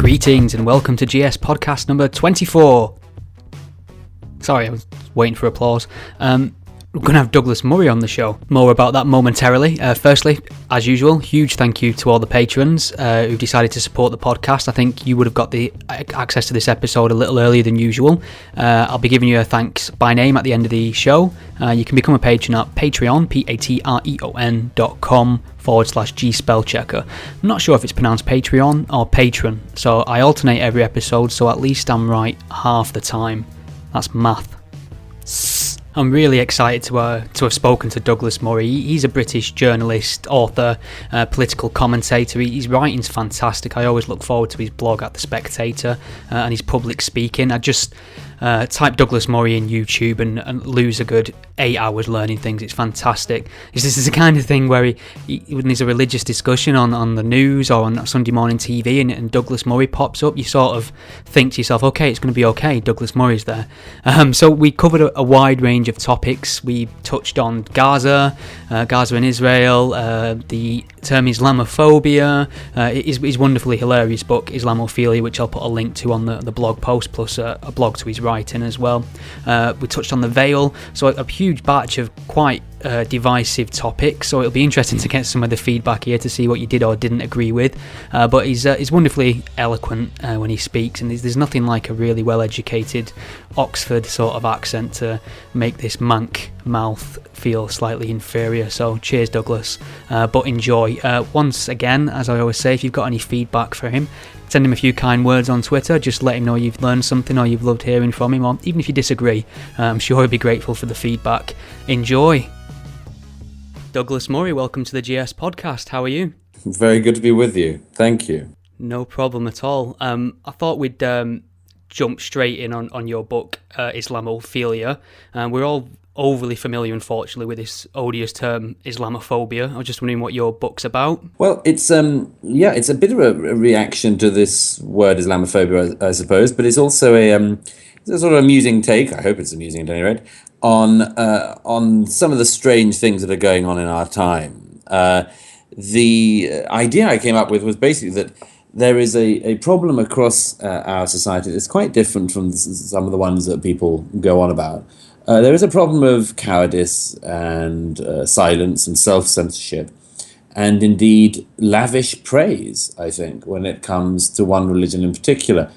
Greetings and welcome to GS podcast number 24. Sorry, I was waiting for applause. We're going to have Douglas Murray on the show. More about that momentarily. Firstly, as usual, huge thank you to all the patrons who decided to support the podcast. I think you would have got the access to this episode a little earlier than usual. I'll be giving you a thanks by name at the end of the show. You can become a patron at Patreon, patreon.com/G-Spellchecker. I'm not sure if it's pronounced Patreon or Patron, so I alternate every episode, so at least I'm right half the time. That's math. I'm really excited to have spoken to Douglas Murray. He's a British journalist, author, political commentator. His writing's fantastic. I always look forward to his blog at The Spectator and his public speaking. I just type Douglas Murray in YouTube and lose a good 8 hours learning things. It's fantastic. This is the kind of thing where when there's a religious discussion on the news or on Sunday morning TV and Douglas Murray pops up, you sort of think to yourself, okay, it's going to be okay, Douglas Murray's there. So we covered a wide range of topics. We touched on Gaza and Israel, the term Islamophobia, his wonderfully hilarious book Islamophilia, which I'll put a link to on the blog post, plus a blog to his writing as well. We touched on the veil, so a huge batch of quite divisive topics, so it'll be interesting to get some of the feedback here to see what you did or didn't agree with, but he's wonderfully eloquent when he speaks, and there's nothing like a really well-educated Oxford sort of accent to make this mank mouth feel slightly inferior. So cheers, Douglas, but enjoy. Once again, as I always say, if you've got any feedback for him, send him a few kind words on Twitter. Just let him know you've learned something or you've loved hearing from him, or even if you disagree, I'm sure he'll be grateful for the feedback. Enjoy. Douglas Murray, welcome to the GS podcast. How are you? Very good to be with you. Thank you. No problem at all. I thought we'd jump straight in on your book, Islamophilia. We're all overly familiar, unfortunately, with this odious term Islamophobia. I was just wondering what your book's about. Well, it's it's a bit of a reaction to this word Islamophobia, I suppose, but it's also it's a sort of amusing take. I hope it's amusing at any rate, on some of the strange things that are going on in our time. The idea I came up with was basically that there is a problem across our society that's quite different from some of the ones that people go on about. There is a problem of cowardice and silence and self-censorship, and indeed lavish praise, I think, when it comes to one religion in particular.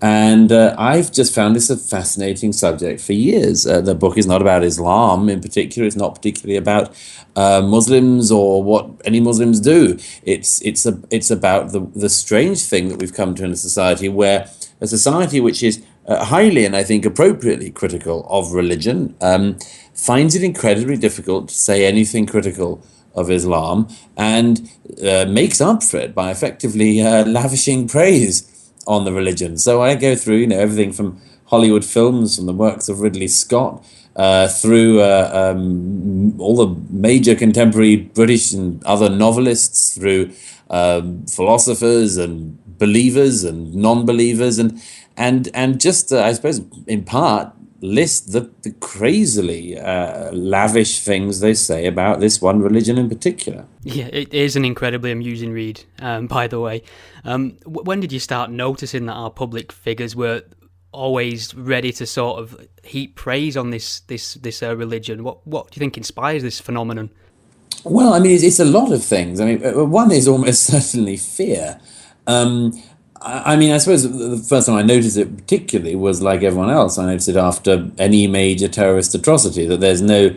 And I've just found this a fascinating subject for years. The book is not about Islam in particular. It's not particularly about Muslims or what any Muslims do. It's about the strange thing that we've come to in a society where a society which is highly and I think appropriately critical of religion finds it incredibly difficult to say anything critical of Islam and makes up for it by effectively lavishing praise on the religion. So I go through, everything from Hollywood films, from the works of Ridley Scott, through all the major contemporary British and other novelists, through philosophers and believers and non-believers, and just, I suppose, in part, list the crazily lavish things they say about this one religion in particular. Yeah, it is an incredibly amusing read, by the way. When did you start noticing that our public figures were always ready to sort of heap praise on this religion? What do you think inspires this phenomenon? Well, I mean, it's a lot of things. I mean, one is almost certainly fear. I suppose the first time I noticed it particularly was like everyone else. I noticed it after any major terrorist atrocity, that there's no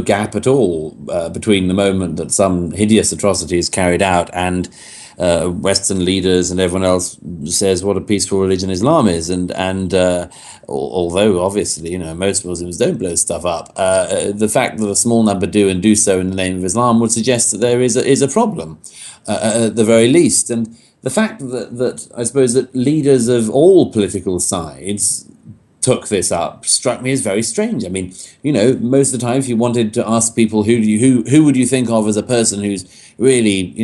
gap at all between the moment that some hideous atrocity is carried out and Western leaders and everyone else says what a peaceful religion Islam is. And although obviously, most Muslims don't blow stuff up, the fact that a small number do and do so in the name of Islam would suggest that there is a problem at the very least. And the fact that I suppose that leaders of all political sides took this up struck me as very strange. I mean, most of the time, if you wanted to ask people who would you think of as a person who's really,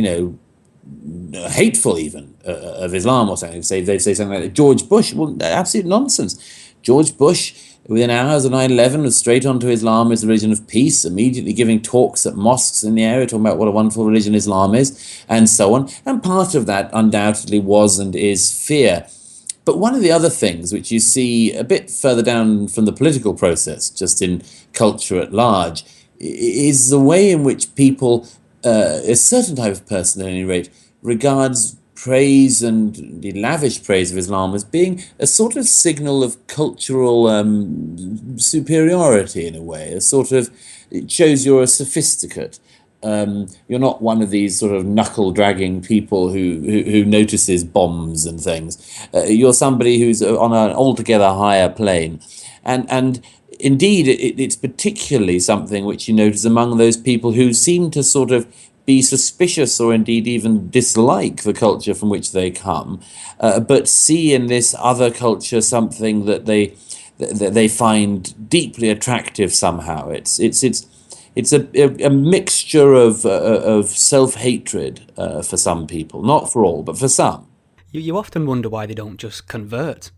hateful even of Islam or something, they'd say something like George Bush. Well, absolute nonsense. George Bush within hours of 9/11 was straight onto Islam as the religion of peace, immediately giving talks at mosques in the area, talking about what a wonderful religion Islam is, and so on. And part of that undoubtedly was and is fear. But one of the other things which you see a bit further down from the political process, just in culture at large, is the way in which people, a certain type of person at any rate, regards praise and the lavish praise of Islam as being a sort of signal of cultural superiority in a way, a sort of, it shows you're a sophisticate. You're not one of these sort of knuckle-dragging people who notices bombs and things. You're somebody who's on an altogether higher plane. And indeed, it's particularly something which you notice among those people who seem to sort of be suspicious or indeed even dislike the culture from which they come, but see in this other culture something that they find deeply attractive somehow. It's a mixture of self-hatred for some people, not for all, but for some. You often wonder why they don't just convert.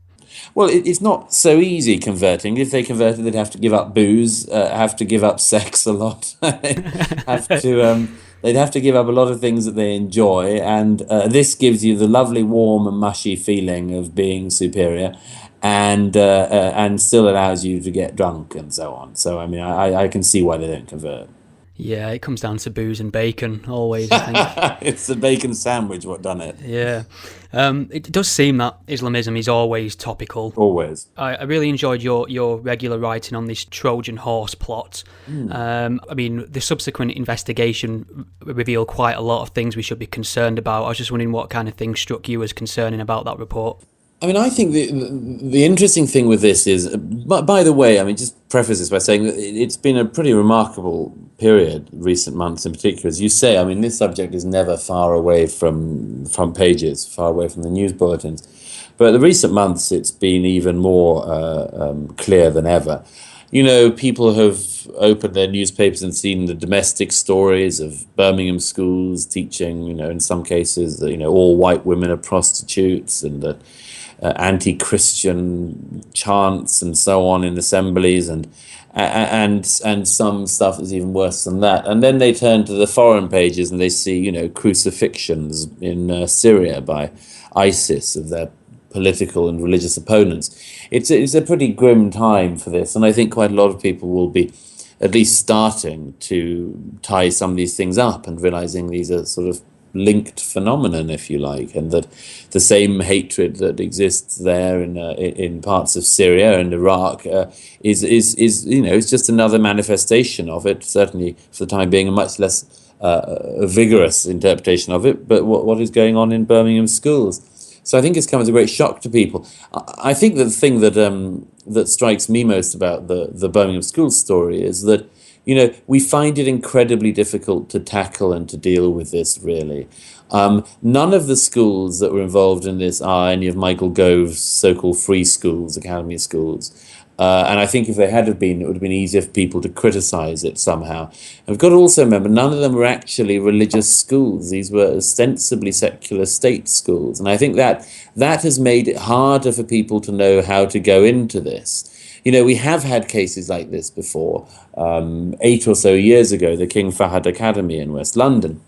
Well, it's not so easy converting. If they converted, they'd have to give up booze, have to give up sex a lot, they'd have to give up a lot of things that they enjoy, and this gives you the lovely, warm and mushy feeling of being superior, and still allows you to get drunk and so on. So, I mean, I can see why they don't convert. Yeah, it comes down to booze and bacon, always, I think. It's the bacon sandwich what done it. Yeah. It does seem that Islamism is always topical. Always. I really enjoyed your regular writing on this Trojan Horse Plot. I mean, the subsequent investigation revealed quite a lot of things we should be concerned about. I was just wondering what kind of things struck you as concerning about that report. I mean, I think the interesting thing with this is, by the way, I mean, just preface this by saying that it's been a pretty remarkable period, recent months in particular. As you say, I mean, this subject is never far away from front pages, far away from the news bulletins. But the recent months, it's been even more clear than ever. You know, people have opened their newspapers and seen the domestic stories of Birmingham schools teaching, you know, in some cases, that, you know, all white women are prostitutes, and that anti-Christian chants and so on in assemblies, and some stuff that's even worse than that. And then they turn to the foreign pages and they see, you know, crucifixions in Syria by ISIS of their political and religious opponents. It's a pretty grim time for this, and I think quite a lot of people will be at least starting to tie some of these things up and realizing these are sort of linked phenomenon, if you like, and that the same hatred that exists there in parts of Syria and Iraq is you know, it's just another manifestation of it. Certainly, for the time being, a much less vigorous interpretation of it. But what is going on in Birmingham schools? So I think it's come as a great shock to people. I think that the thing that strikes me most about the Birmingham schools story is that, you know, we find it incredibly difficult to tackle and to deal with this, really. None of the schools that were involved in this are any of Michael Gove's so-called free schools, academy schools. And I think if they had been, it would have been easier for people to criticize it somehow. And we've got to also remember, none of them were actually religious schools. These were ostensibly secular state schools. And I think that has made it harder for people to know how to go into this. You know, we have had cases like this before. 8 or so years ago, the King Fahd Academy in West London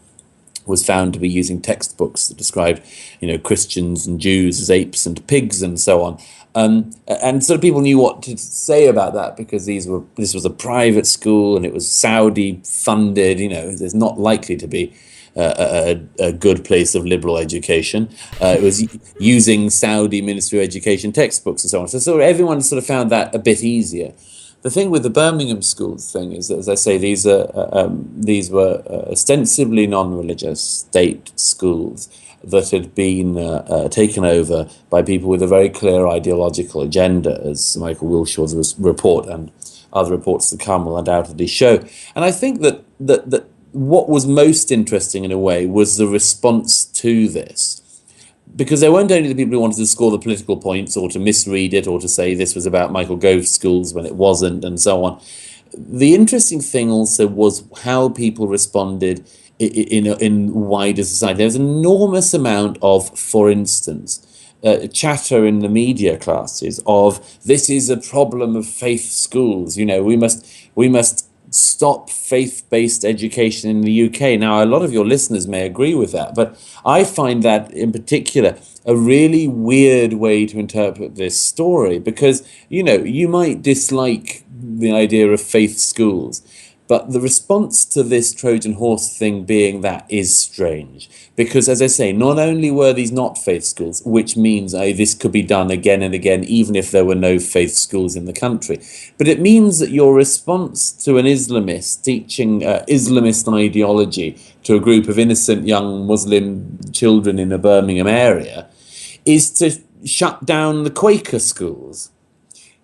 was found to be using textbooks that described, you know, Christians and Jews as apes and pigs and so on. And sort of people knew what to say about that because this was a private school and it was Saudi funded. You know, there's not likely to be a good place of liberal education. It was using Saudi Ministry of Education textbooks and so on. So everyone sort of found that a bit easier. The thing with the Birmingham schools thing is that, as I say, these were ostensibly non-religious state schools that had been taken over by people with a very clear ideological agenda, as Michael Wilshaw's report and other reports to come will undoubtedly show. And I think that what was most interesting in a way was the response to this. Because they weren't only the people who wanted to score the political points or to misread it or to say this was about Michael Gove's schools when it wasn't and so on. The interesting thing also was how people responded in wider society. There was an enormous amount of, for instance, chatter in the media classes of this is a problem of faith schools. We must stop faith-based education in the UK. Now, a lot of your listeners may agree with that, but I find that in particular a really weird way to interpret this story, because, you might dislike the idea of faith schools, but the response to this Trojan horse thing being that is strange. Because, as I say, not only were these not faith schools, which means this could be done again and again, even if there were no faith schools in the country, but it means that your response to an Islamist teaching Islamist ideology to a group of innocent young Muslim children in a Birmingham area is to shut down the Quaker schools.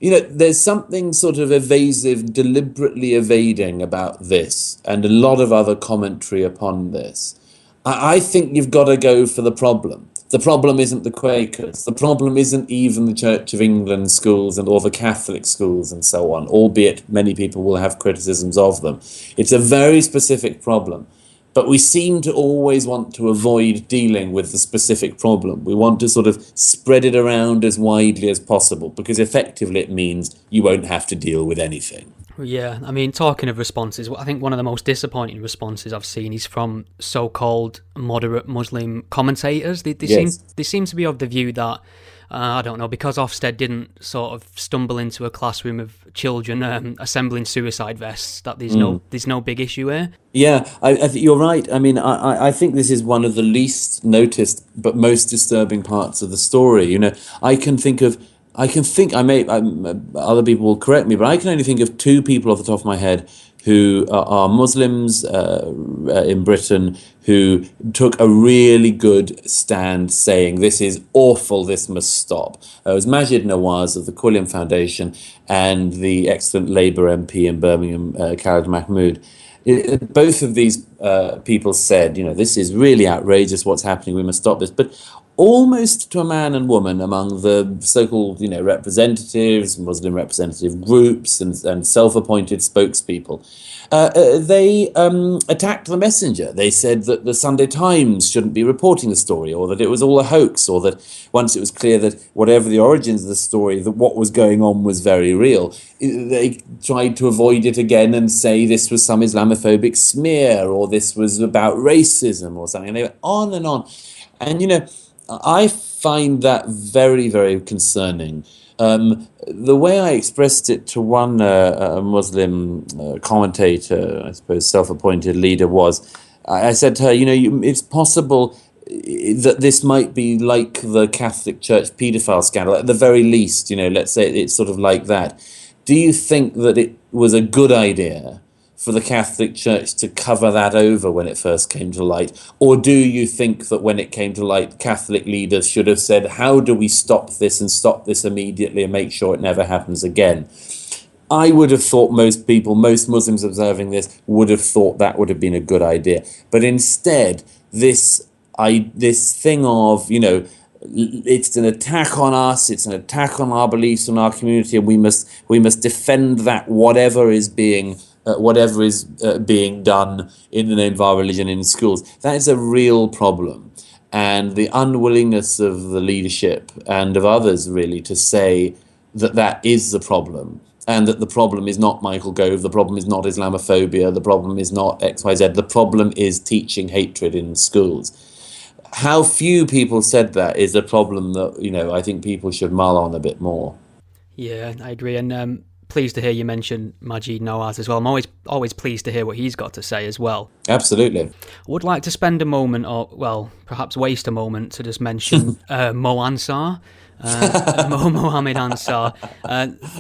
There's something sort of evasive, deliberately evading about this, and a lot of other commentary upon this. I think you've got to go for the problem. The problem isn't the Quakers. The problem isn't even the Church of England schools or the Catholic schools and so on, albeit many people will have criticisms of them. It's a very specific problem. But we seem to always want to avoid dealing with the specific problem. We want to sort of spread it around as widely as possible, because effectively it means you won't have to deal with anything. Yeah, I mean, talking of responses, I think one of the most disappointing responses I've seen is from so-called moderate Muslim commentators. They seem to be of the view that, I don't know, because Ofsted didn't sort of stumble into a classroom of children assembling suicide vests, that there's no big issue here. Yeah, I think you're right. I mean, I think this is one of the least noticed but most disturbing parts of the story. Other people will correct me, but I can only think of two people off the top of my head who are Muslims in Britain who took a really good stand saying this is awful, this must stop. It was Majid Nawaz of the Quilliam Foundation and the excellent Labour MP in Birmingham, Khalid Mahmood. Both of these people said, this is really outrageous what's happening, we must stop this. But almost to a man and woman among the so-called, representatives, Muslim representative groups and self-appointed spokespeople, they attacked the messenger. They said that the Sunday Times shouldn't be reporting the story, or that it was all a hoax, or that once it was clear that whatever the origins of the story, that what was going on was very real, they tried to avoid it again and say this was some Islamophobic smear, or this was about racism or something. And they went on and on. And, I find that very, very concerning. The way I expressed it to one a Muslim commentator, I suppose self-appointed leader, was I said to her, it's possible that this might be like the Catholic Church paedophile scandal, at the very least, let's say it's sort of like that. Do you think that it was a good idea for the Catholic Church to cover that over when it first came to light? Or do you think that when it came to light, Catholic leaders should have said, how do we stop this and stop this immediately and make sure it never happens again? I would have thought most Muslims observing this would have thought that would have been a good idea. But instead, this thing of, it's an attack on us, it's an attack on our beliefs, on our community, and we must defend that whatever is being done in the name of our religion in schools. That is a real problem. And the unwillingness of the leadership and of others, really, to say that is the problem, and that the problem is not Michael Gove, the problem is not Islamophobia, the problem is not XYZ, the problem is teaching hatred in schools. How few people said that is a problem that, I think people should mull on a bit more. Yeah, I agree. And pleased to hear you mention Majid Nawaz as well. I'm always pleased to hear what he's got to say as well. Absolutely. I would like to spend a moment, or perhaps waste a moment, to just mention Mo Ansar, Mohammed Ansar.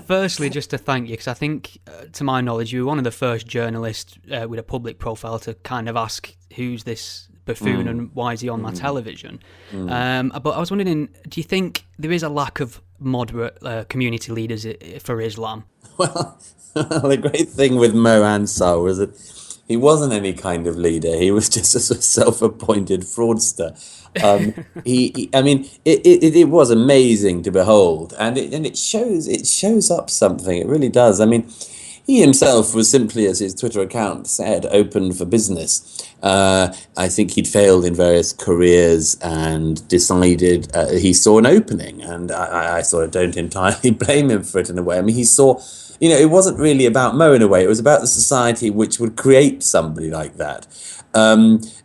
Firstly, just to thank you, because I think, to my knowledge, you were one of the first journalists with a public profile to kind of ask who's this buffoon and why is he on my television. But I was wondering, do you think there is a lack of moderate community leaders for Islam? Well, the great thing with Mo Ansar was that he wasn't any kind of leader. He was just a self-appointed fraudster. It was amazing to behold, and it shows up something. It really does. I mean, he himself was simply, as his Twitter account said, open for business. I think he'd failed in various careers and decided he saw an opening, and I sort of don't entirely blame him for it in a way. I mean, he saw, it wasn't really about Mo in a way, it was about the society which would create somebody like that.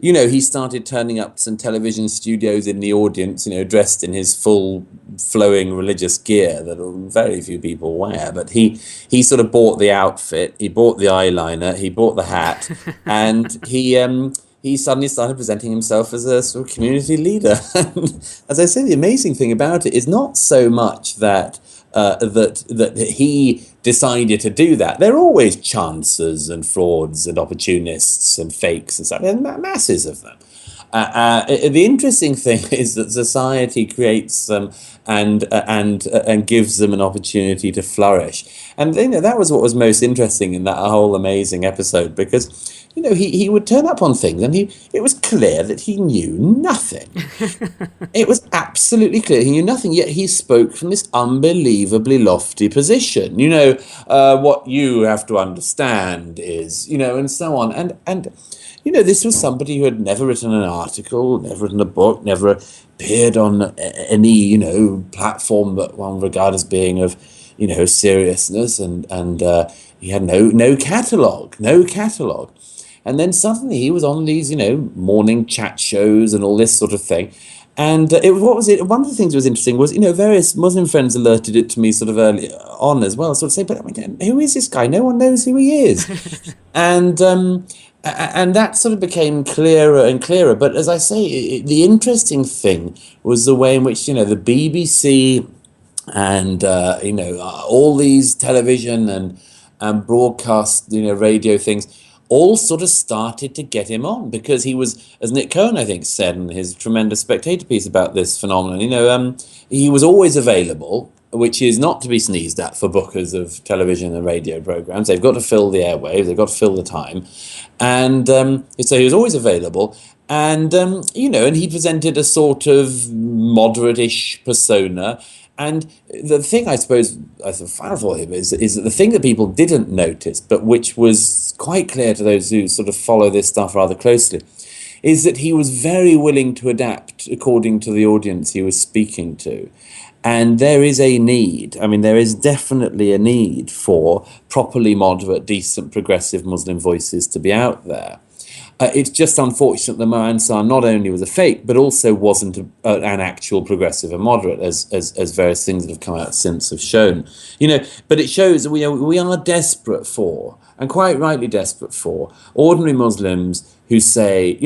He started turning up to some television studios in the audience, dressed in his full flowing religious gear that very few people wear. But he sort of bought the outfit, he bought the eyeliner, he bought the hat, and he suddenly started presenting himself as a sort of community leader. And as I say, the amazing thing about it is not so much that he decided to do that. There are always chancers and frauds and opportunists and fakes and stuff. There's masses of them. The interesting thing is that society creates them and gives them an opportunity to flourish. And that was what was most interesting in that whole amazing episode, because he would turn up on things and it was clear that he knew nothing. It was absolutely clear he knew nothing, yet he spoke from this unbelievably lofty position. What you have to understand is, and so on. And this was somebody who had never written an article, never written a book, never appeared on any, platform that one regard as being of, seriousness, and he had no catalogue. And then suddenly he was on these, morning chat shows and all this sort of thing. And one of the things that was interesting was, various Muslim friends alerted it to me sort of early on as well. Sort of say, but I mean, who is this guy? No one knows who he is. And that sort of became clearer and clearer. But as I say, the interesting thing was the way in which, the BBC and, all these television and broadcast, radio things all sort of started to get him on, because he was, as Nick Cohen, I think, said in his tremendous Spectator piece about this phenomenon, he was always available, which is not to be sneezed at for bookers of television and radio programs. They've got to fill the airwaves, they've got to fill the time. And so he was always available. And, and he presented a sort of moderate-ish persona. And the thing, I suppose, I found for him is that the thing that people didn't notice, but which was quite clear to those who sort of follow this stuff rather closely, is that he was very willing to adapt according to the audience he was speaking to. And there is a need, there is definitely a need for properly moderate, decent, progressive Muslim voices to be out there. It's just unfortunate that Mo Ansar not only was a fake, but also wasn't an actual progressive and moderate, as various things that have come out since have shown. But it shows that we are desperate for, and quite rightly desperate for, ordinary Muslims who say,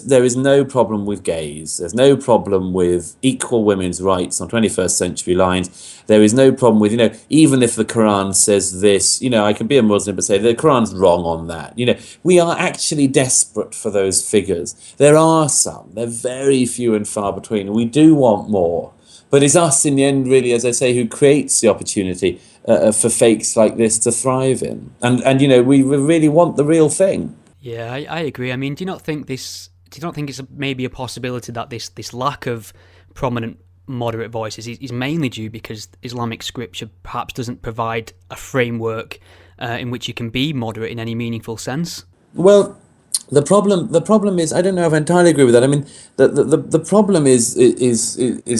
there is no problem with gays. There's no problem with equal women's rights on 21st century lines. There is no problem with, even if the Quran says this, I can be a Muslim but say the Quran's wrong on that. We are actually desperate for those figures. There are some. They're very few and far between. We do want more. But it's us in the end, really, as I say, who creates the opportunity for fakes like this to thrive in. And we really want the real thing. Yeah, I agree. Do you not think it's maybe a possibility that this lack of prominent moderate voices is mainly due because Islamic scripture perhaps doesn't provide a framework in which you can be moderate in any meaningful sense? Well, the problem is, I don't know if I entirely agree with that. The problem is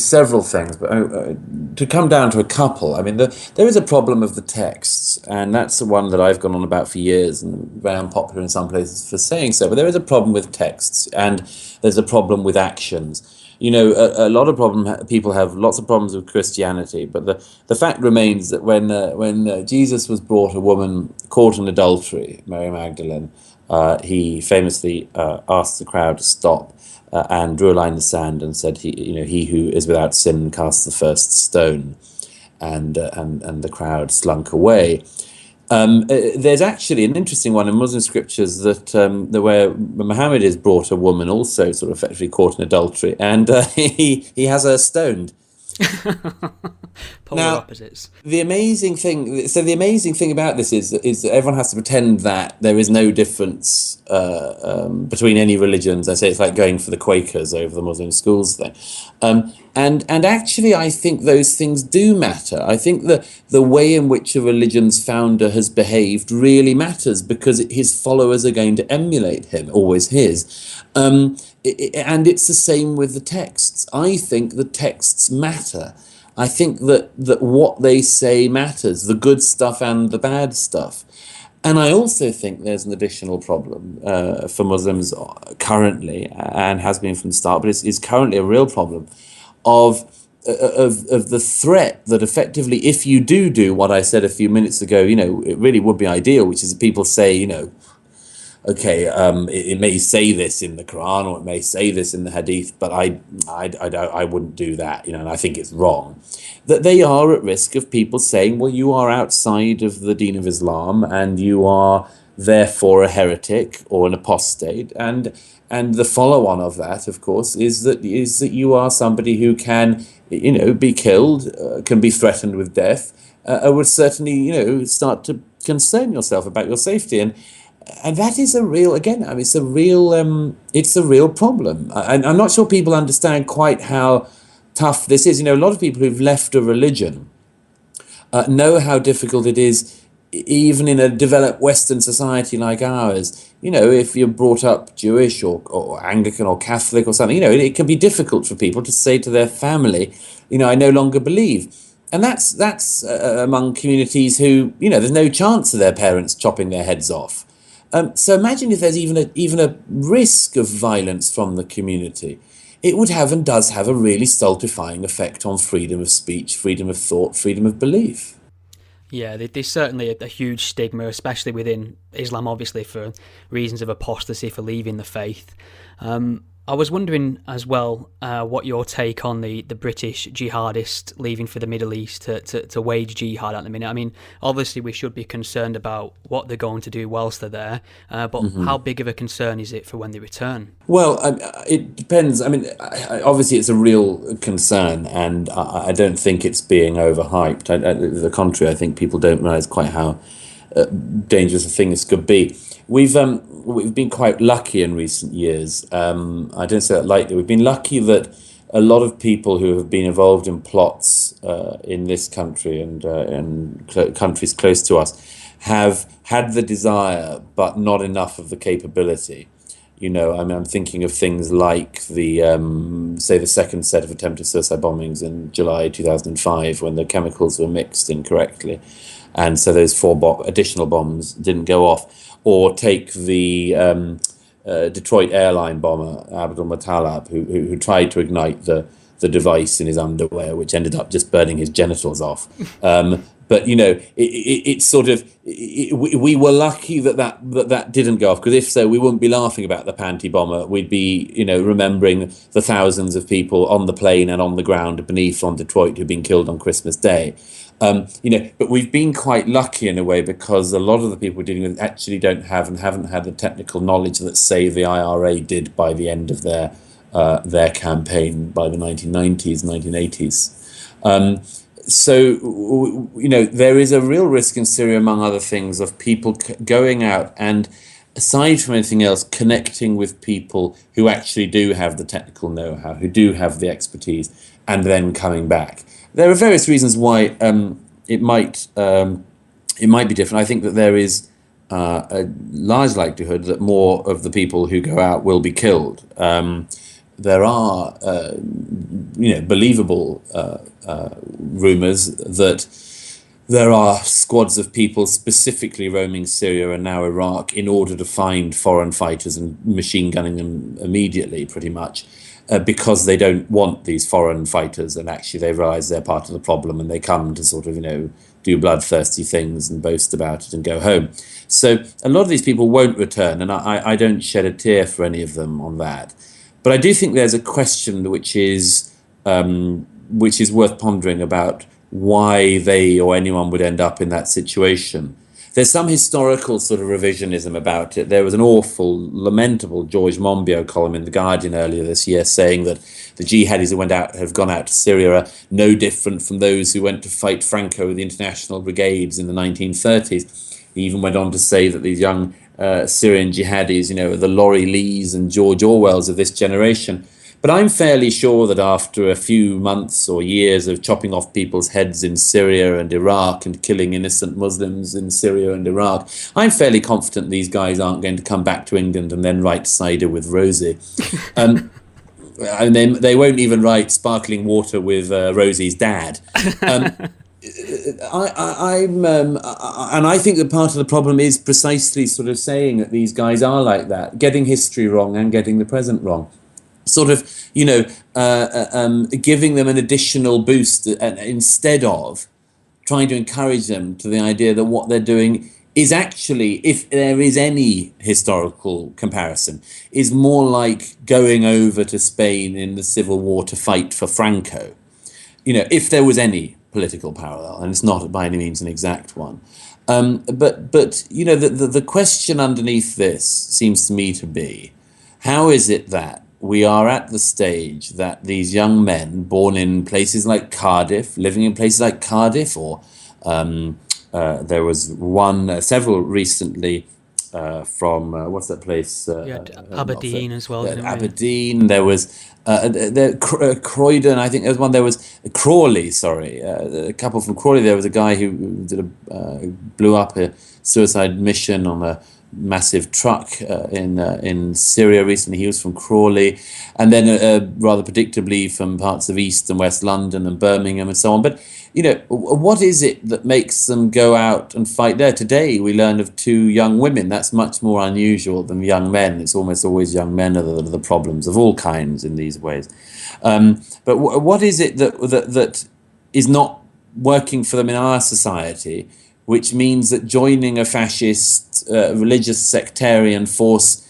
several things, but to come down to a couple, there is a problem of the texts, and that's the one that I've gone on about for years, and very unpopular in some places for saying so. But there is a problem with texts, and there's a problem with actions. A lot of people have lots of problems with Christianity, but the fact remains that when Jesus was brought a woman caught in adultery, Mary Magdalene, he famously asked the crowd to stop and drew a line in the sand and said, he who is without sin casts the first stone, and the crowd slunk away. There's actually an interesting one in Muslim scriptures that where Muhammad is brought a woman also sort of effectively caught in adultery, and he has her stoned. Polar Now, opposites. the amazing thing about this is that everyone has to pretend that there is no difference between any religions. I say it's like going for the Quakers over the Muslim schools thing. And actually, I think those things do matter. I think the way in which a religion's founder has behaved really matters because his followers are going to emulate him, always his. And it's the same with the texts. I think the texts matter. I think that what they say matters, the good stuff and the bad stuff. And I also think there's an additional problem for Muslims currently, and has been from the start, but is currently a real problem of the threat that effectively, if you do what I said a few minutes ago, it really would be ideal, which is that people say, okay, it may say this in the Quran or it may say this in the Hadith, but I wouldn't do that, and I think it's wrong. That they are at risk of people saying, well, you are outside of the Deen of Islam and you are therefore a heretic or an apostate, and the follow-on of that, of course, is that you are somebody who can, be killed, can be threatened with death, would certainly, start to concern yourself about your safety. And that is a real, again, I mean, it's a real problem. And I'm not sure people understand quite how tough this is. A lot of people who've left a religion know how difficult it is, even in a developed Western society like ours. If you're brought up Jewish or Anglican or Catholic or something, it can be difficult for people to say to their family, I no longer believe. And that's among communities who, there's no chance of their parents chopping their heads off. So imagine if there's even a risk of violence from the community. It would have and does have a really stultifying effect on freedom of speech, freedom of thought, freedom of belief. Yeah, there's certainly a huge stigma, especially within Islam, obviously, for reasons of apostasy, for leaving the faith. I was wondering as well what your take on the British jihadists leaving for the Middle East to wage jihad at the minute. I mean, obviously we should be concerned about what they're going to do whilst they're there, but how big of a concern is it for when they return? Well, it depends. I mean, obviously it's a real concern, and I don't think it's being overhyped. The contrary, I think people don't realise quite how dangerous a thing this could be. We've been quite lucky in recent years. I don't say that lightly. We've been lucky that a lot of people who have been involved in plots in this country and countries close to us have had the desire, but not enough of the capability. I'm thinking of things like the second set of attempted suicide bombings in July 2005, when the chemicals were mixed incorrectly, and so those 4 additional bombs didn't go off. Or take the Detroit airline bomber, Abdul Muttalib, who tried to ignite the device in his underwear, which ended up just burning his genitals off. But it's sort of, we were lucky that didn't go off, because if so, we wouldn't be laughing about the panty bomber. We'd be remembering the thousands of people on the plane and on the ground beneath on Detroit who've been killed on Christmas Day. But we've been quite lucky in a way, because a lot of the people we're dealing with actually don't have and haven't had the technical knowledge that, say, the IRA did by the end of their campaign by the 1990s, 1980s. So there is a real risk in Syria, among other things, of people going out and, aside from anything else, connecting with people who actually do have the technical know-how, who do have the expertise, and then coming back. There are various reasons why it might be different. I think that there is a large likelihood that more of the people who go out will be killed. There are, believable rumours that there are squads of people specifically roaming Syria and now Iraq in order to find foreign fighters and machine gunning them immediately, pretty much. Because they don't want these foreign fighters, and actually they realise they're part of the problem, and they come to sort of, do bloodthirsty things and boast about it and go home. So a lot of these people won't return, and I don't shed a tear for any of them on that. But I do think there's a question which is worth pondering about why they or anyone would end up in that situation. there's some historical sort of revisionism about it. There was an awful, lamentable George Monbiot column in The Guardian earlier this year saying that the jihadis who have gone out to Syria are no different from those who went to fight Franco with the international brigades in the 1930s. He even went on to say that these young Syrian jihadis, the Laurie Lees and George Orwells of this generation. But I'm fairly sure that after a few months or years of chopping off people's heads in Syria and Iraq and killing innocent Muslims in Syria and Iraq, I'm fairly confident these guys aren't going to come back to England and then write cider with Rosie. And they won't even write sparkling water with Rosie's dad. And I think that part of the problem is precisely sort of saying that these guys are like that, getting history wrong and getting the present wrong. Sort of, giving them an additional boost instead of trying to encourage them to the idea that what they're doing is actually, if there is any historical comparison, is more like going over to Spain in the Civil War to fight for Franco. If there was any political parallel, and it's not by any means an exact one. But the question underneath this seems to me to be, how is it that we are at the stage that these young men born in places like Cardiff, living in places like Cardiff, or there was several recently from, what's that place? Aberdeen as well. Aberdeen, there was Croydon, I think there was one, there was Crawley, a couple from Crawley. There was a guy who blew up a suicide mission on a massive truck in Syria recently. He was from Crawley, and then rather predictably from parts of East and West London and Birmingham and so on. But what is it that makes them go out and fight there? Today we learn of 2 young women. That's much more unusual than young men. It's almost always young men are the problems of all kinds in these ways. But what is it that is not working for them in our society, which means that joining a fascist, religious sectarian force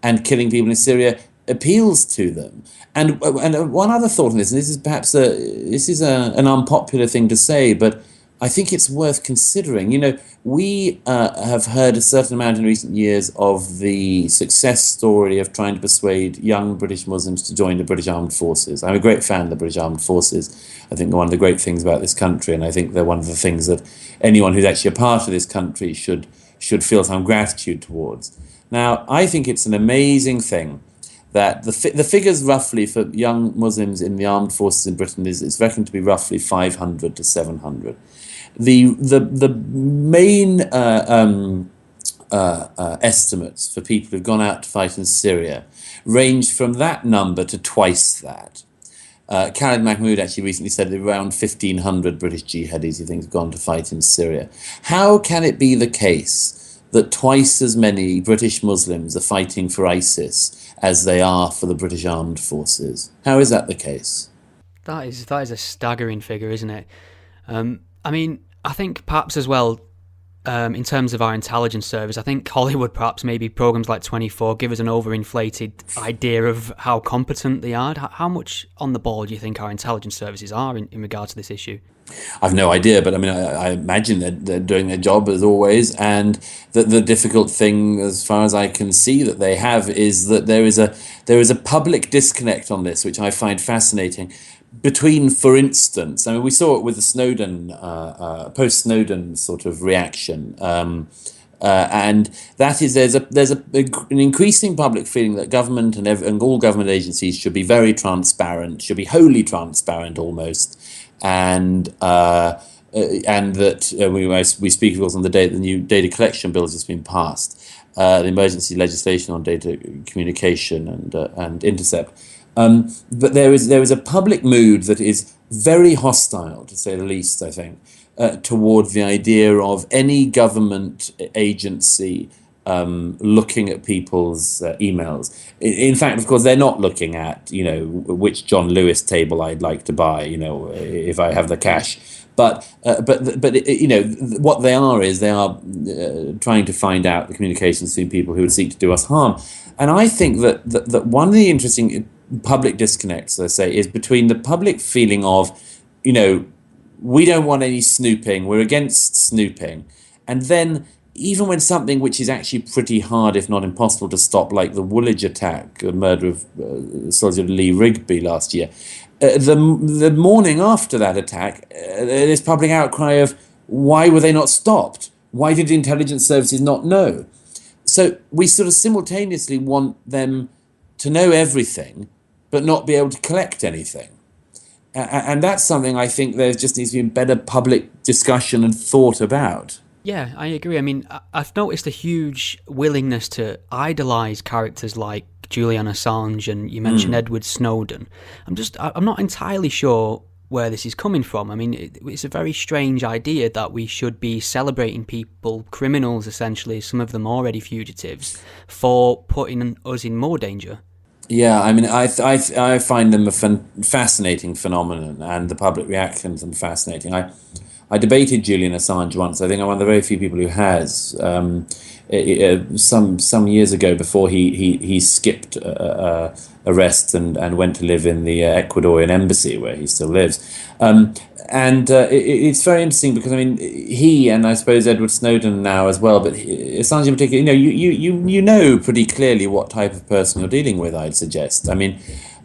and killing people in Syria appeals to them? And one other thought on this, and this is perhaps an unpopular thing to say, but I think it's worth considering. We have heard a certain amount in recent years of the success story of trying to persuade young British Muslims to join the British Armed Forces. I'm a great fan of the British Armed Forces. I think they're one of the great things about this country, and I think they're one of the things that anyone who's actually a part of this country should feel some gratitude towards. Now, I think it's an amazing thing that the figures roughly for young Muslims in the armed forces in Britain is reckoned to be roughly 500 to 700. The main estimates for people who've gone out to fight in Syria range from that number to twice that. Khalid Mahmoud actually recently said that around 1,500 British jihadis he thinks have gone to fight in Syria. How can it be the case that twice as many British Muslims are fighting for ISIS as they are for the British Armed Forces? How is that the case? That is a staggering figure, isn't it? I think perhaps as well, in terms of our intelligence service, I think Hollywood, perhaps maybe programs like 24, give us an overinflated idea of how competent they are. How much on the ball do you think our intelligence services are in regard to this issue? I've no idea, but I imagine they're doing their job as always, and that the difficult thing, as far as I can see, that they have is that there is a public disconnect on this, which I find fascinating. Between, for instance, we saw it with the Snowden, post-Snowden sort of reaction, and that is there's an increasing public feeling that government and all government agencies should be very transparent, should be wholly transparent almost, and that we speak of course on the day that the new data collection bill has just been passed, the emergency legislation on data communication and intercept. But there is a public mood that is very hostile, to say the least, I think, toward the idea of any government agency looking at people's emails. In fact, of course, they're not looking at, which John Lewis table I'd like to buy, if I have the cash. But what they are trying to find out the communications between people who would seek to do us harm. And I think that one of the interesting public disconnects, I say, is between the public feeling of, we don't want any snooping, we're against snooping, and then even when something which is actually pretty hard, if not impossible, to stop, like the Woolwich attack, the murder of Soldier Lee Rigby last year, the morning after that attack, there's public outcry of why were they not stopped? Why did intelligence services not know? So we sort of simultaneously want them to know everything, but not be able to collect anything. And that's something I think there just needs to be better public discussion and thought about. Yeah, I agree. I mean, I've noticed a huge willingness to idolise characters like Julian Assange, and you mentioned Edward Snowden. I'm not entirely sure where this is coming from. I mean, it's a very strange idea that we should be celebrating people, criminals essentially, some of them already fugitives, for putting us in more danger. Yeah, I mean, I find them a fascinating phenomenon, and the public reaction to them fascinating. I debated Julian Assange once. I think I'm one of the very few people who has. Some years ago, before he skipped arrest and went to live in the Ecuadorian embassy, where he still lives. It's very interesting because, I mean, he, and I suppose Edward Snowden now as well, but Assange in particular, you know pretty clearly what type of person you're dealing with, I'd suggest. I mean,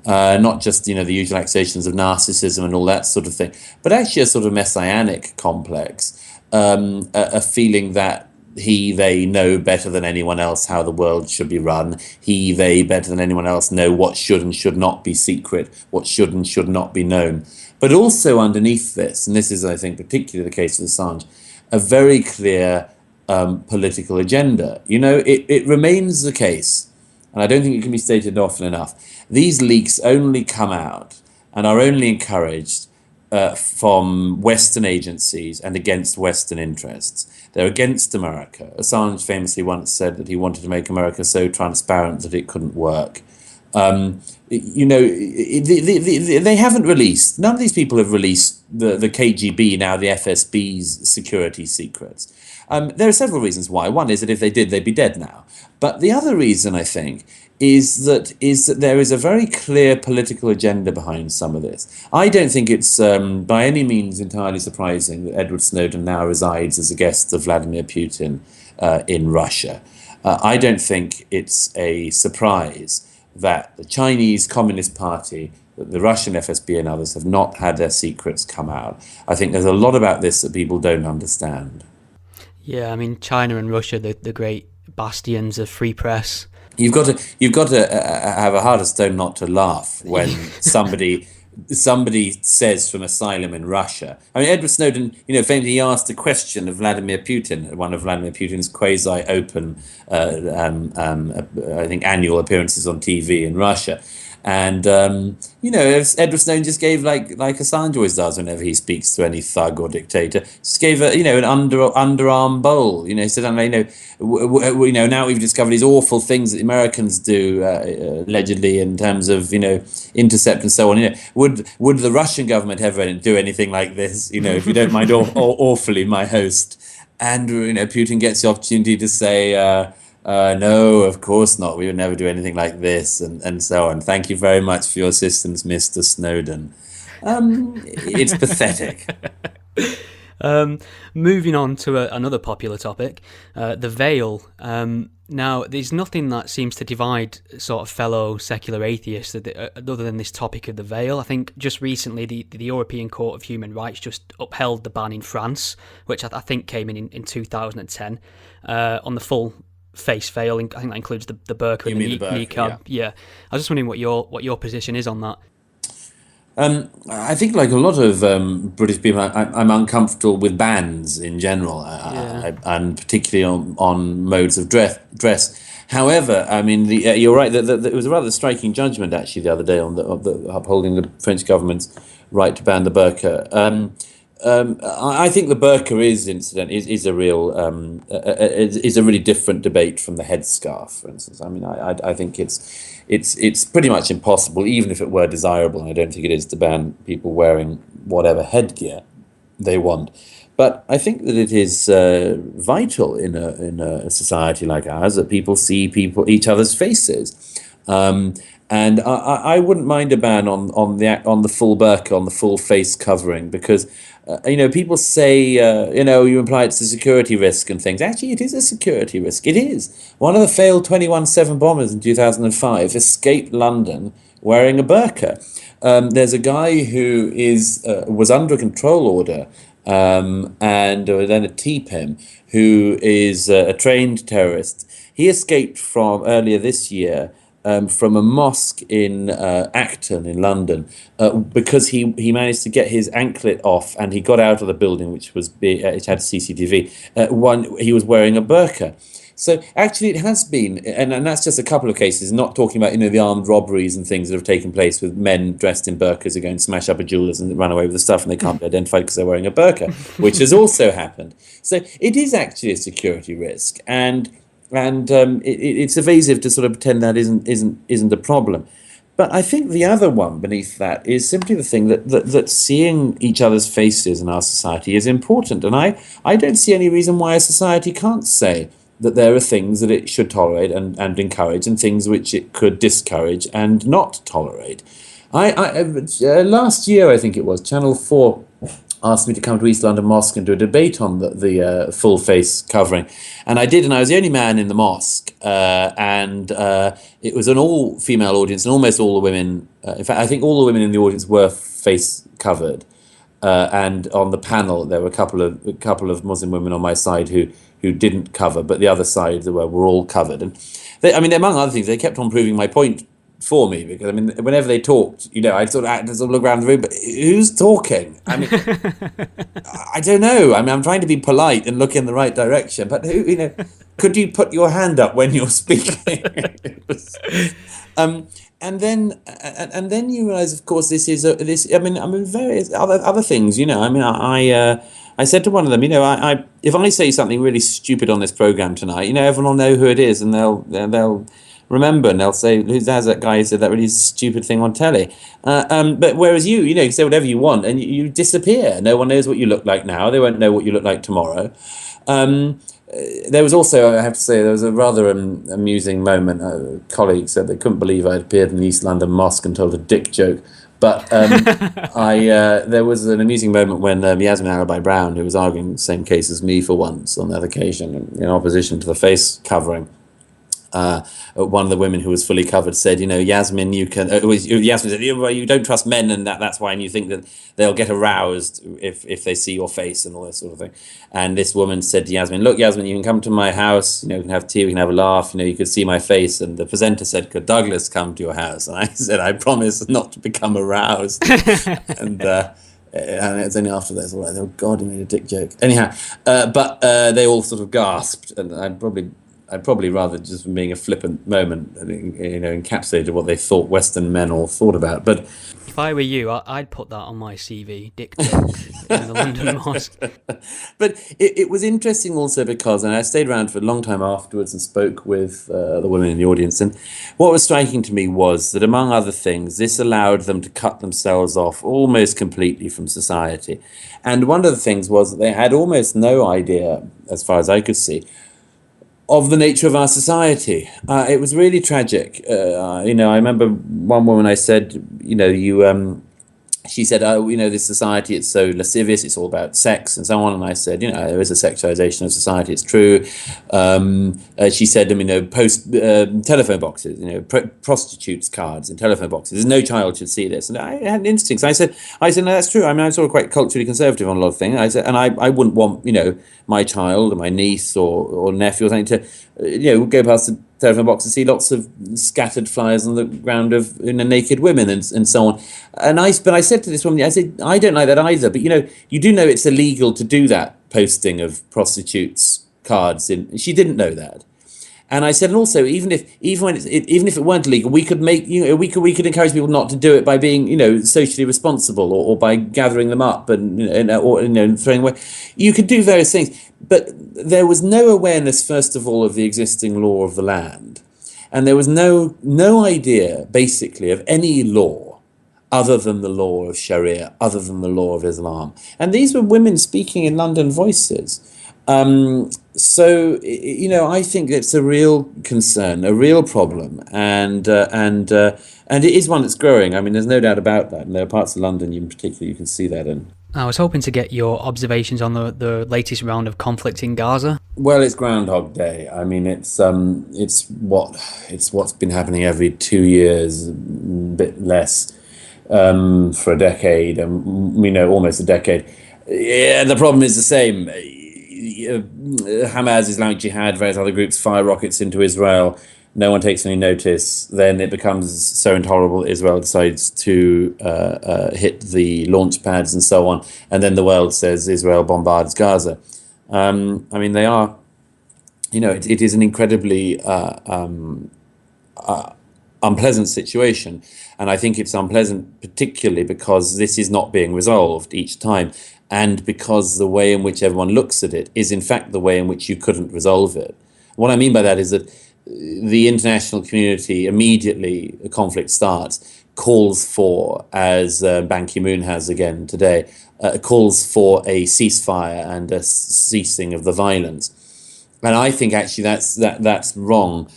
not just, the usual accusations of narcissism and all that sort of thing, but actually a sort of messianic complex, a feeling that they know better than anyone else how the world should be run. They better than anyone else know what should and should not be secret, what should and should not be known. But also underneath this, and this is, I think, particularly the case with Assange, a very clear political agenda. It remains the case, and I don't think it can be stated often enough, these leaks only come out and are only encouraged from Western agencies and against Western interests. They're against America. Assange famously once said that he wanted to make America so transparent that it couldn't work. They haven't released, none of these people have released the KGB, now the FSB's security secrets. There are several reasons why. One is that if they did, they'd be dead now. But the other reason, I think, is that there is a very clear political agenda behind some of this. I don't think it's by any means entirely surprising that Edward Snowden now resides as a guest of Vladimir Putin in Russia. I don't think it's a surprise that the Chinese Communist Party, the Russian FSB and others have not had their secrets come out. I think there's a lot about this that people don't understand. Yeah, I mean, China and Russia, the great bastions of free press. You've got to have a heart of stone not to laugh when somebody says from asylum in Russia. I mean, Edward Snowden, famously asked a question of Vladimir Putin at one of Vladimir Putin's quasi-open, I think, annual appearances on TV in Russia. And, Edward Snowden just gave, like Assange always does whenever he speaks to any thug or dictator, just gave an underarm bowl. He said, now we've discovered these awful things that the Americans do, allegedly, in terms of, intercept and so on. Would the Russian government ever do anything like this? If you don't mind awfully, my host. And, Putin gets the opportunity to say, no, of course not. We would never do anything like this, and so on. Thank you very much for your assistance, Mr. Snowden. It's pathetic. Moving on to another popular topic, the veil. Now, there's nothing that seems to divide sort of fellow secular atheists other than this topic of the veil. I think just recently the European Court of Human Rights just upheld the ban in France, which I think came in 2010, on the full face veil. I think that includes the burqa and the niqab. Yeah. I was just wondering what your position is on that. I think, like a lot of British people, I'm uncomfortable with bans in general, and particularly on modes of dress. However, I mean, you're right. It was a rather striking judgment actually the other day on the upholding the French government's right to ban the burqa. I think the burqa is a real is a really different debate from the headscarf, for instance. I mean, I think it's pretty much impossible, even if it were desirable, and I don't think it is, to ban people wearing whatever headgear they want. But I think that it is vital in a society like ours that people see each other's faces. And I wouldn't mind a ban on the full burqa, on the full face covering, because people say you imply it's a security risk and things. Actually, it is a security risk. It is. One of the failed 21/7 bombers in 2005 escaped London wearing a burqa. There's a guy who was under a control order, and then a TPIM, who is a trained terrorist. He escaped from earlier this year from a mosque in Acton in London because he managed to get his anklet off, and he got out of the building, which had CCTV. He was wearing a burqa. So actually it has been, and that's just a couple of cases, not talking about the armed robberies and things that have taken place with men dressed in burqas who go and smash up a jeweler's and run away with the stuff and they can't be identified because they're wearing a burqa, which has also happened. So it is actually a security risk, and it's evasive to sort of pretend that isn't a problem. But I think the other one beneath that is simply the thing that seeing each other's faces in our society is important. And I don't see any reason why a society can't say that there are things that it should tolerate and encourage, and things which it could discourage and not tolerate. Last year, I think it was, Channel 4 asked me to come to East London Mosque and do a debate on the full face covering. And I did, and I was the only man in the mosque. And it was an all-female audience, and almost all the women, in fact, I think all the women in the audience were face covered. And on the panel, there were a couple of Muslim women on my side who didn't cover, but the other side were all covered. And among other things, they kept on proving my point for me, because whenever they talked, I'd sort of look around the room, but who's talking? I don't know. I'm trying to be polite and look in the right direction, but could you put your hand up when you're speaking? And then you realize, of course, various other things. I said to one of them, if I say something really stupid on this program tonight, everyone will know who it is, and they'll remember, and they'll say, "Who's that guy who said that really stupid thing on telly?" But whereas you can say whatever you want, and you disappear. No one knows what you look like now. They won't know what you look like tomorrow. There was also, I have to say, there was a rather amusing moment. A colleague said they couldn't believe I'd appeared in the East London Mosque and told a dick joke. But there was an amusing moment when Yasmin Alibhai-Brown, who was arguing the same case as me for once on that occasion, in opposition to the face covering, one of the women who was fully covered said, Yasmin, Yasmin said, you don't trust men, and that's why, and you think that they'll get aroused if they see your face and all that sort of thing. And this woman said to Yasmin, "Look, Yasmin, you can come to my house, we can have tea, we can have a laugh, you could see my face." And the presenter said, "Could Douglas come to your house?" And I said, "I promise not to become aroused." And it's only after that, like, oh God, he made a dick joke. Anyhow, but they all sort of gasped, and I'd probably rather, just from being a flippant moment, encapsulated what they thought Western men all thought about. But if I were you, I'd put that on my CV, dick joke in the London Mosque. But it was interesting also because, and I stayed around for a long time afterwards and spoke with the women in the audience, and what was striking to me was that, among other things, this allowed them to cut themselves off almost completely from society. And one of the things was that they had almost no idea, as far as I could see, of the nature of our society. It was really tragic. I remember one woman, I said, she said, this society, it's so lascivious, it's all about sex and so on. And I said, there is a sexualization of society, it's true. She said, post telephone boxes, prostitutes' cards in telephone boxes. No child should see this. And I had instincts. I said, no, that's true. I'm sort of quite culturally conservative on a lot of things. I said, and I wouldn't want, my child or my niece or nephew or something to, go past the telephone box and see lots of scattered flyers on the ground of naked women and so on. But I said to this woman, I said, I don't like that either. But you do know it's illegal to do that posting of prostitutes' cards in. She didn't know that. And I said, and also, even if it weren't illegal, we could make, we could encourage people not to do it by being, socially responsible, or by gathering them up and throwing away. You could do various things, but there was no awareness, first of all, of the existing law of the land, and there was no idea, basically, of any law other than the law of Sharia, other than the law of Islam. And these were women speaking in London Voices. I think it's a real concern, a real problem, and it is one that's growing. I mean, there's no doubt about that. And there are parts of London, in particular, you can see that in. I was hoping to get your observations on the latest round of conflict in Gaza. Well, it's Groundhog Day. I mean, it's what's been happening every 2 years, a bit less, for a decade, and almost a decade. Yeah, the problem is the same. Hamas, Islamic Jihad, various other groups fire rockets into Israel. No one takes any notice. Then it becomes so intolerable, Israel decides to hit the launch pads and so on. And then the world says Israel bombards Gaza. I mean, they are, it is an incredibly unpleasant situation. And I think it's unpleasant particularly because this is not being resolved each time. And because the way in which everyone looks at it is, in fact, the way in which you couldn't resolve it. What I mean by that is that the international community, immediately a conflict starts, calls for, as Ban Ki-moon has again today, calls for a ceasefire and a ceasing of the violence. And I think actually that's wrong.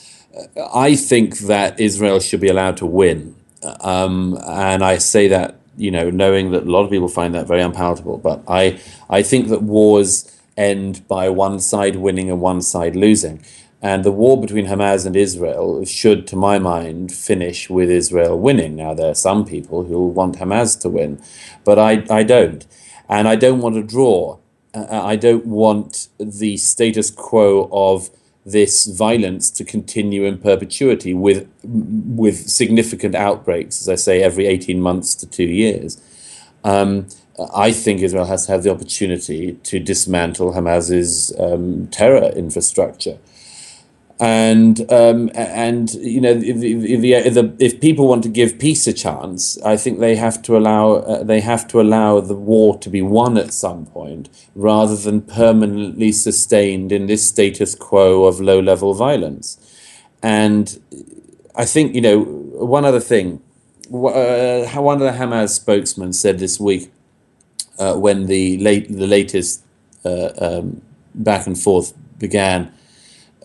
I think that Israel should be allowed to win. And I say that, knowing that a lot of people find that very unpalatable. But I think that wars end by one side winning and one side losing. And the war between Hamas and Israel should, to my mind, finish with Israel winning. Now, there are some people who want Hamas to win, but I don't. And I don't want a draw. I don't want the status quo of this violence to continue in perpetuity with significant outbreaks, as I say, every 18 months to 2 years. I think Israel has to have the opportunity to dismantle Hamas's terror infrastructure. And if people want to give peace a chance, I think they have to allow the war to be won at some point, rather than permanently sustained in this status quo of low-level violence. And I think one other thing, one of the Hamas spokesmen said this week, when the latest back and forth began.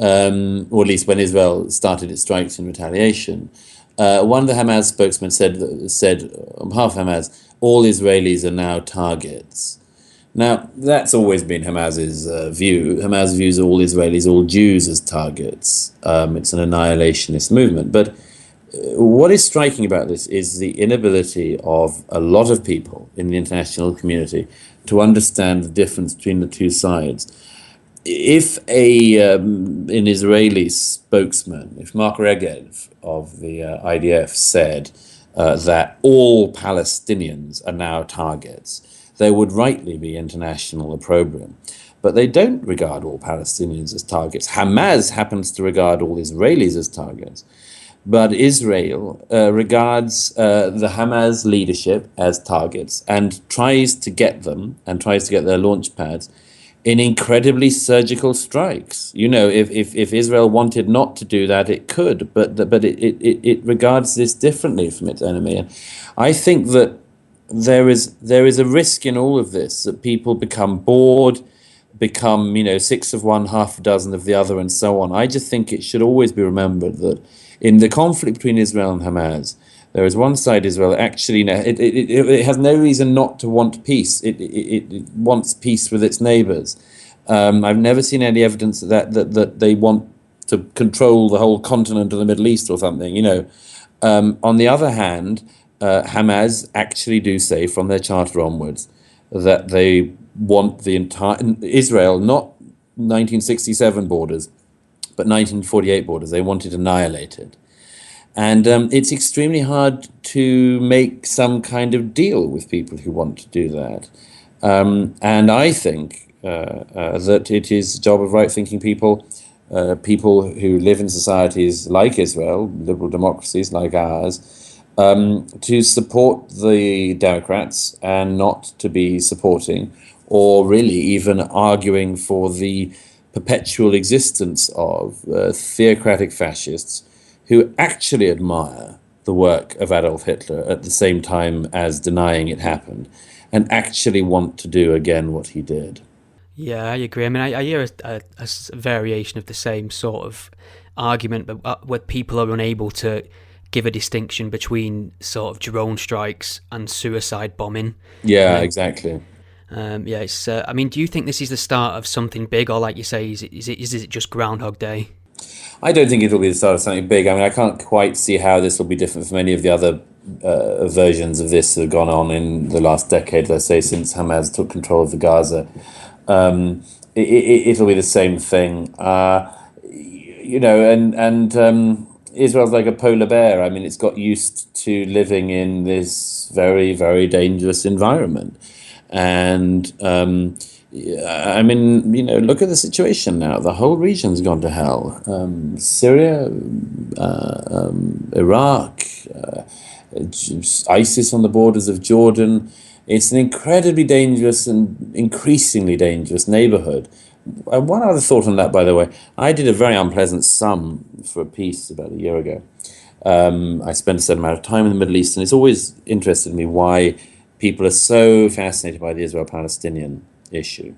Or at least when Israel started its strikes in retaliation, one of the Hamas spokesmen said on behalf of Hamas, all Israelis are now targets. Now, that's always been Hamas's view. Hamas views all Israelis, all Jews as targets. It's an annihilationist movement. But what is striking about this is the inability of a lot of people in the international community to understand the difference between the two sides. If an Israeli spokesman, if Mark Regev of the IDF said that all Palestinians are now targets, there would rightly be international opprobrium. But they don't regard all Palestinians as targets. Hamas happens to regard all Israelis as targets. But Israel regards the Hamas leadership as targets and tries to get their launch pads in incredibly surgical strikes. If Israel wanted not to do that, it could, but it regards this differently from its enemy. And I think that there is a risk in all of this, that people become bored, become six of one, half a dozen of the other, and so on. I just think it should always be remembered that in the conflict between Israel and Hamas, there is one side, Israel, actually, it has no reason not to want peace. It wants peace with its neighbors. I've never seen any evidence that they want to control the whole continent of the Middle East or something, On the other hand, Hamas actually do say from their charter onwards that they want the entire Israel, not 1967 borders, but 1948 borders. They want it annihilated. And it's extremely hard to make some kind of deal with people who want to do that. And I think that it is the job of right-thinking people, people who live in societies like Israel, liberal democracies like ours, to support the Democrats and not to be supporting or really even arguing for the perpetual existence of theocratic fascists who actually admire the work of Adolf Hitler at the same time as denying it happened, and actually want to do again what he did. Yeah, I agree. I mean, I hear a variation of the same sort of argument, but where people are unable to give a distinction between sort of drone strikes and suicide bombing. You Yeah, know, exactly. yeah. It's. I mean, do you think this is the start of something big, or like you say, is it just Groundhog Day? I don't think it'll be the start of something big. I mean, I can't quite see how this will be different from any of the other versions of this that have gone on in the last decade, let's say, since Hamas took control of the Gaza. It'll be the same thing. And Israel's like a polar bear. I mean, it's got used to living in this very, very dangerous environment. And yeah, I mean, look at the situation now. The whole region's gone to hell. Syria, Iraq, ISIS on the borders of Jordan. It's an incredibly dangerous and increasingly dangerous neighborhood. One other thought on that, by the way. I did a very unpleasant sum for a piece about a year ago. I spent a certain amount of time in the Middle East, and it's always interested me why people are so fascinated by the Israel-Palestinian issue.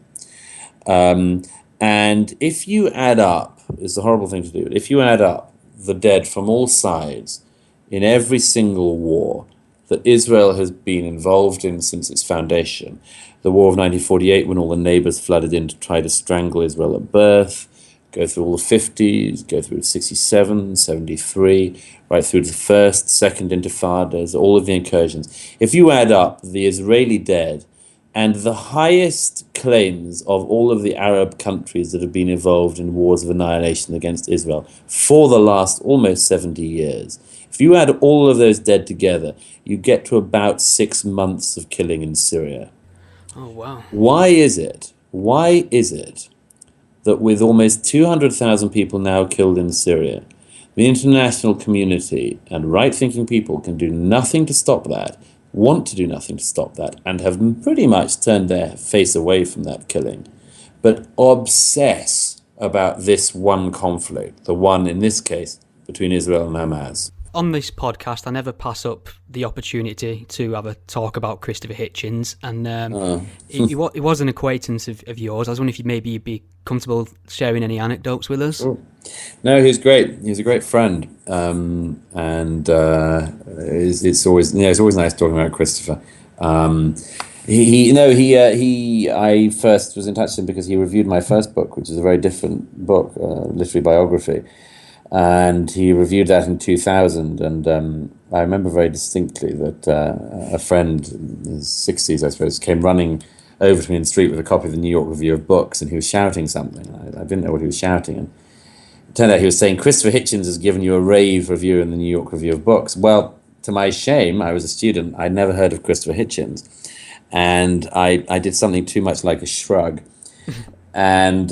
And if you add up, it's a horrible thing to do, if you add up the dead from all sides in every single war that Israel has been involved in since its foundation, the war of 1948, when all the neighbors flooded in to try to strangle Israel at birth, go through all the 50s, go through 67, 73, right through the first, second intifadas, all of the incursions. If you add up the Israeli dead and the highest claims of all of the Arab countries that have been involved in wars of annihilation against Israel for the last almost 70 years, if you add all of those dead together, you get to about 6 months of killing in Syria. Oh wow! Why is it that with almost 200,000 people now killed in Syria, the international community and right-thinking people can do nothing to stop that, want to do nothing to stop that, and have pretty much turned their face away from that killing, but obsess about this one conflict, the one, in this case, between Israel and Hamas? On this podcast, I never pass up the opportunity to have a talk about Christopher Hitchens, and he was an acquaintance of yours. I was wondering if you'd be comfortable sharing any anecdotes with us. Oh. No, he's great. He's a great friend, and it's always nice talking about Christopher. I first was in touch with him because he reviewed my first book, which is a very different book, literary biography. And he reviewed that in 2000, and I remember very distinctly that a friend in his 60s, I suppose, came running over to me in the street with a copy of the New York Review of Books, and he was shouting something. I didn't know what he was shouting, and it turned out he was saying, "Christopher Hitchens has given you a rave review in the New York Review of Books." Well, to my shame, I was a student. I'd never heard of Christopher Hitchens, and I did something too much like a shrug. And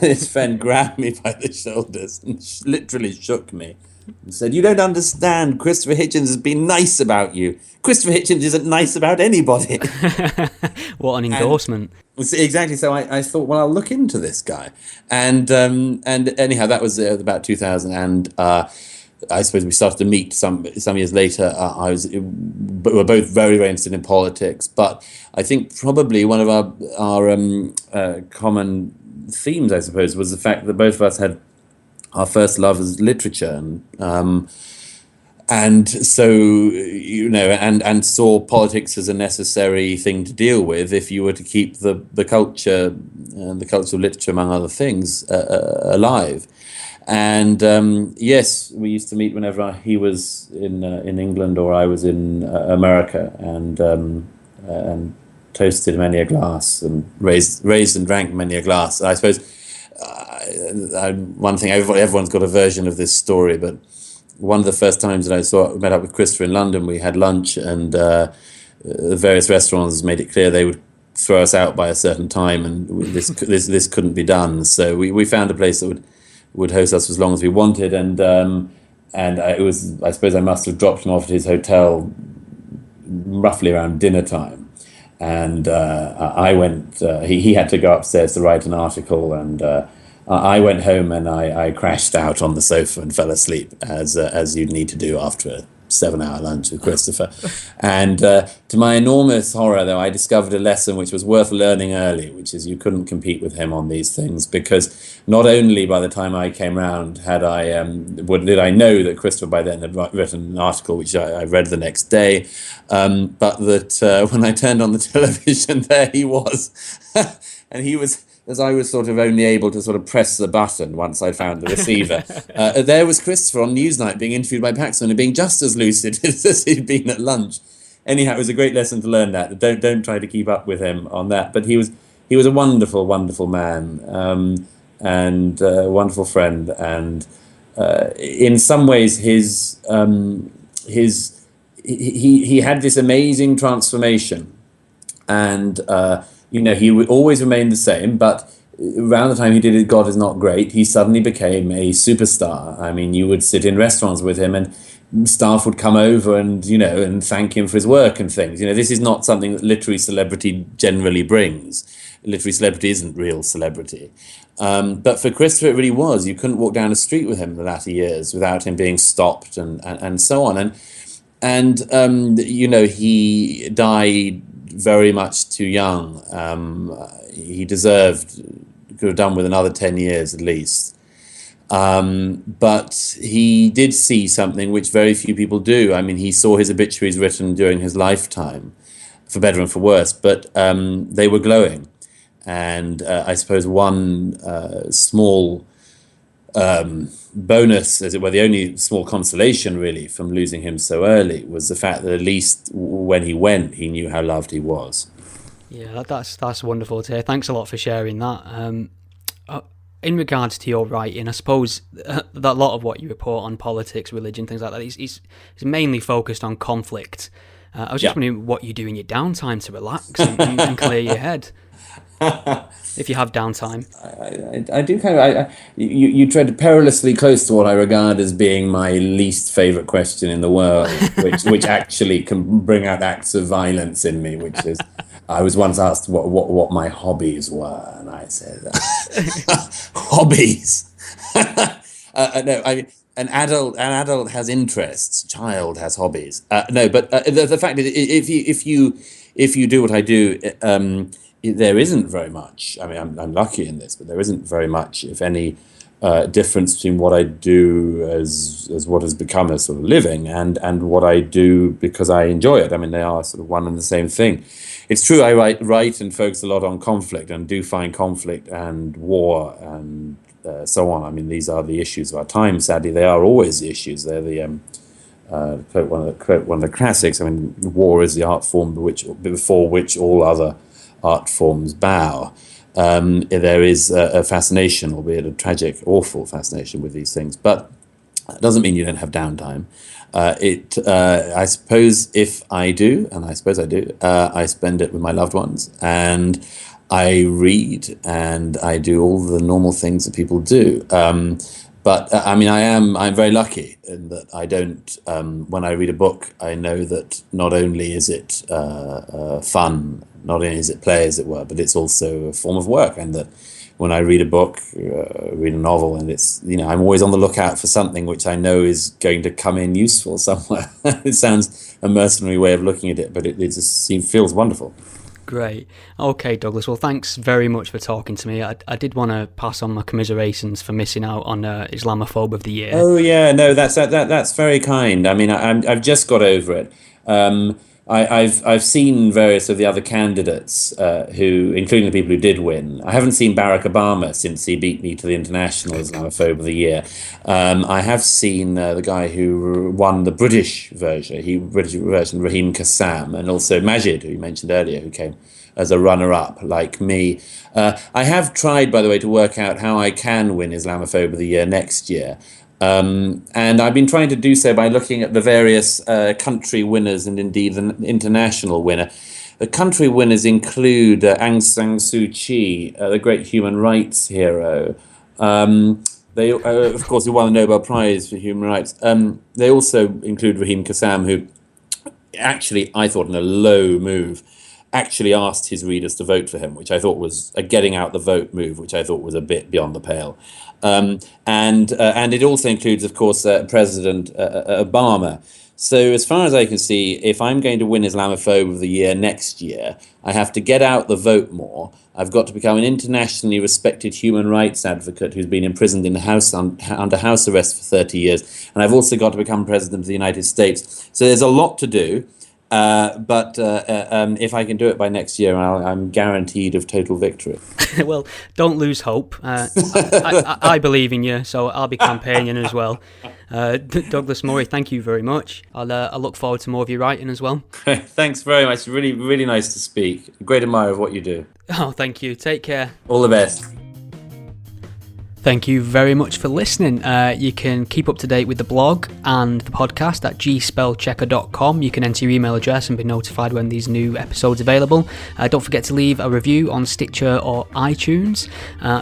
his friend grabbed me by the shoulders and literally shook me and said, "You don't understand. Christopher Hitchens has been nice about you. Christopher Hitchens isn't nice about anybody." What an endorsement. Exactly. So I thought, well, I'll look into this guy. And anyhow, that was about 2000. And I suppose we started to meet some years later. We were both very, very interested in politics, but I think probably one of our common themes, I suppose, was the fact that both of us had our first love as literature, and so and saw politics as a necessary thing to deal with if you were to keep the culture and the culture of literature, among other things, alive. And yes, we used to meet whenever he was in England or I was in America, and toasted many a glass and raised and drank many a glass. I suppose one thing, everyone's got a version of this story, but one of the first times that I met up with Christopher in London, we had lunch, and the various restaurants made it clear they would throw us out by a certain time, and this couldn't be done. So we found a place that would host us as long as we wanted, and I suppose I must have dropped him off at his hotel roughly around dinner time, and I went. He had to go upstairs to write an article, and I went home and I crashed out on the sofa and fell asleep, as you'd need to do after 7-hour lunch with Christopher. And to my enormous horror, though, I discovered a lesson which was worth learning early, which is you couldn't compete with him on these things, because not only by the time I came round did I know that Christopher by then had written an article which I read the next day, but that when I turned on the television, there he was. And he was, as I was sort of only able to sort of press the button once I found the receiver, there was Christopher on Newsnight being interviewed by Paxman and being just as lucid as he'd been at lunch. Anyhow, it was a great lesson to learn that. Don't try to keep up with him on that. But he was a wonderful, wonderful man, and a wonderful friend. And in some ways, he had this amazing transformation, and he would always remain the same, but around the time he did it, God Is Not Great, he suddenly became a superstar. I mean, you would sit in restaurants with him and staff would come over and thank him for his work and things. This is not something that literary celebrity generally brings. Literary celebrity isn't real celebrity. But for Christopher, it really was. You couldn't walk down the street with him in the latter years without him being stopped and so on. And he died very much too young. He could have done with another 10 years at least. But he did see something which very few people do. I mean, he saw his obituaries written during his lifetime, for better and for worse, but they were glowing. And I suppose one small bonus, as it were, the only small consolation really from losing him so early was the fact that at least when he went, he knew how loved he was. Yeah, that's wonderful to hear. Thanks a lot for sharing that. In regards to your writing, I suppose that a lot of what you report on politics, religion, things like that, is mainly focused on conflict. I was just wondering what you do in your downtime to relax and clear your head. If you have downtime. I do kind of. You tread perilously close to what I regard as being my least favourite question in the world, which actually can bring out acts of violence in me, which is, I was once asked what my hobbies were, and I said, hobbies. No, I mean, an adult has interests, child has hobbies. No, but the fact is, if you do what I do, there isn't very much. I mean, I'm lucky in this, but there isn't very much, if any, difference between what I do as what has become a sort of living and what I do because I enjoy it. I mean, they are sort of one and the same thing. It's true, I write and focus a lot on conflict, and do find conflict and war and so on. I mean, these are the issues of our time. Sadly, they are always the issues. They're the quote one of the classics. I mean, war is the art form before which all other art forms bow. There is a fascination, albeit a tragic, awful fascination with these things, but it doesn't mean you don't have downtime. I suppose if I do, and I suppose I do, I spend it with my loved ones, and I read, and I do all the normal things that people do. But I mean, I'm very lucky in that I don't, when I read a book, I know that not only is it fun, not only is it play, as it were, but it's also a form of work. And that when I read a book, read a novel, and it's, I'm always on the lookout for something which I know is going to come in useful somewhere. It sounds a mercenary way of looking at it, but it just feels wonderful. Great. Okay, Douglas. Well, thanks very much for talking to me. I did want to pass on my commiserations for missing out on Islamophobe of the Year. Oh yeah, no, that's very kind. I mean, I've just got over it. I've seen various of the other candidates who, including the people who did win. I haven't seen Barack Obama since he beat me to the International Islamophobe of the Year. I have seen the guy who won the British version, Raheem Kassam, and also Majid, who you mentioned earlier, who came as a runner-up like me. I have tried, by the way, to work out how I can win Islamophobe of the Year next year. And I've been trying to do so by looking at the various country winners and indeed the international winner. The country winners include Aung San Suu Kyi, the great human rights hero. They, of course, who won the Nobel Prize for Human Rights. They also include Raheem Kassam, who actually, I thought in a low move, actually asked his readers to vote for him, which I thought was a getting out the vote move, which I thought was a bit beyond the pale. And it also includes, of course, President Obama. So as far as I can see, if I'm going to win Islamophobe of the Year next year, I have to get out the vote more. I've got to become an internationally respected human rights advocate who's been imprisoned in under house arrest for 30 years. And I've also got to become president of the United States. So there's a lot to do. But if I can do it by next year, I'm guaranteed of total victory. Well, don't lose hope. I believe in you, so I'll be campaigning as well. Douglas Murray, thank you very much. I'll look forward to more of your writing as well. Thanks very much. Really, really nice to speak. Great admirer of what you do. Oh, thank you. Take care. All the best. Thank you very much for listening. You can keep up to date with the blog and the podcast at gspellchecker.com. You can enter your email address and be notified when these new episodes are available. Don't forget to leave a review on Stitcher or iTunes.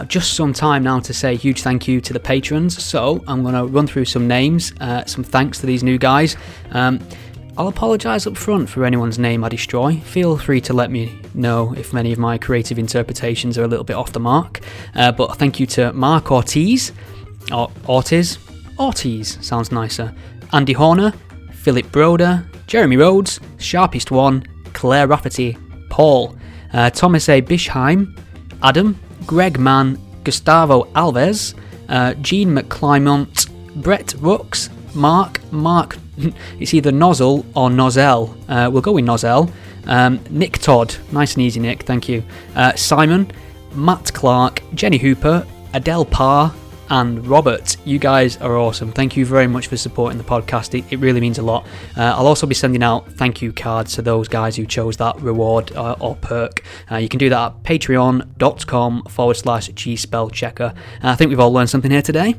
Just some time now to say a huge thank you to the patrons. So I'm going to run through some names, some thanks to these new guys. I'll apologise up front for anyone's name I destroy. Feel free to let me know if many of my creative interpretations are a little bit off the mark. But thank you to Mark Ortiz, or Ortiz sounds nicer, Andy Horner, Philip Broder, Jeremy Rhodes, Sharpest One, Claire Rafferty, Paul, Thomas A. Bishheim, Adam, Greg Mann, Gustavo Alves, Jean McClymont, Brett Rooks, Mark, it's either Nozzle or Nozzell. We'll go with Nozzell. Nick Todd, nice and easy, Nick, thank you. Simon, Matt Clark, Jenny Hooper, Adele Parr, and Robert. You guys are awesome. Thank you very much for supporting the podcast. It really means a lot. I'll also be sending out thank you cards to those guys who chose that reward or perk. You can do that at patreon.com/gspellchecker. I think we've all learned something here today.